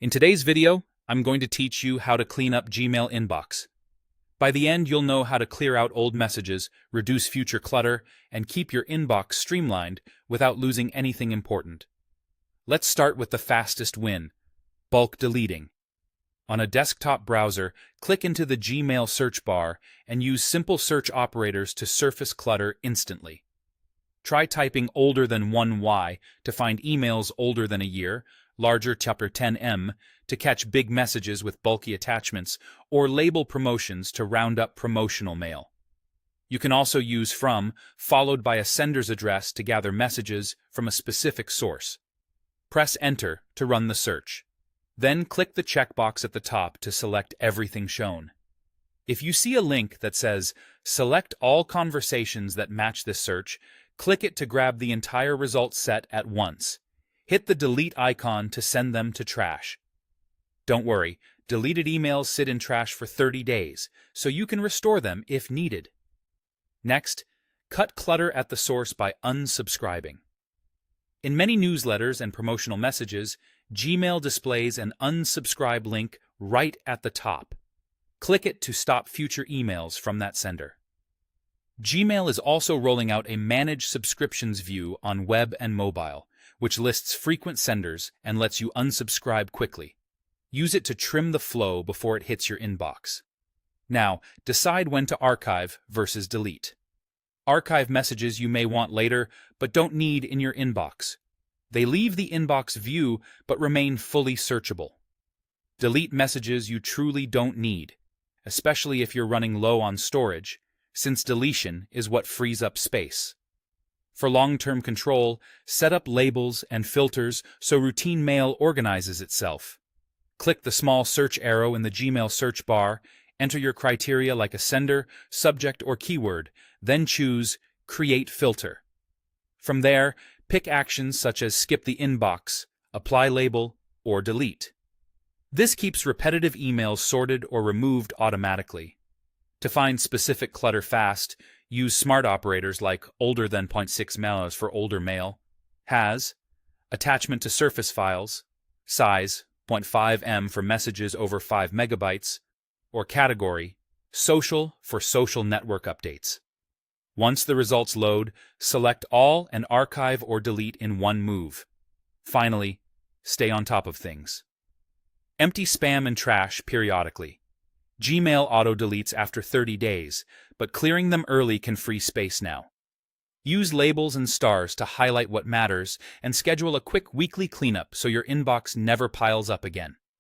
In today's video, I'm going to teach you how to clean up Gmail inbox. By the end, you'll know how to clear out old messages, reduce future clutter, and keep your inbox streamlined without losing anything important. Let's start with the fastest win: bulk deleting. On a desktop browser, click into the Gmail search bar and use simple search operators to surface clutter instantly. Try typing older than 1Y to find emails older than a year, larger chapter 10M to catch big messages with bulky attachments, or label promotions to round up promotional mail. You can also use from followed by a sender's address to gather messages from a specific source. Press Enter to run the search. Then click the checkbox at the top to select everything shown. If you see a link that says Select all conversations that match this search, click it to grab the entire result set at once. Hit the delete icon to send them to trash. Don't worry, deleted emails sit in trash for 30 days, so you can restore them if needed. Next, cut clutter at the source by unsubscribing. In many newsletters and promotional messages, Gmail displays an unsubscribe link right at the top. Click it to stop future emails from that sender. Gmail is also rolling out a Manage Subscriptions view on web and mobile, which lists frequent senders and lets you unsubscribe quickly. Use it to trim the flow before it hits your inbox. Now, decide when to archive versus delete. Archive messages you may want later, but don't need in your inbox. They leave the inbox view, but remain fully searchable. Delete messages you truly don't need, especially if you're running low on storage, since deletion is what frees up space. For long-term control, set up labels and filters so routine mail organizes itself. Click the small search arrow in the Gmail search bar, enter your criteria like a sender, subject, or keyword, then choose Create Filter. From there, pick actions such as skip the inbox, apply label, or delete. This keeps repetitive emails sorted or removed automatically. To find specific clutter fast, use smart operators like older than 0.6 mailers for older mail, has, attachment to surface files, size 0.5 M for messages over 5 megabytes, or category, social for social network updates. Once the results load, select all and archive or delete in one move. Finally, stay on top of things. Empty spam and trash periodically. Gmail auto-deletes after 30 days, but clearing them early can free space now. Use labels and stars to highlight what matters and schedule a quick weekly cleanup so your inbox never piles up again.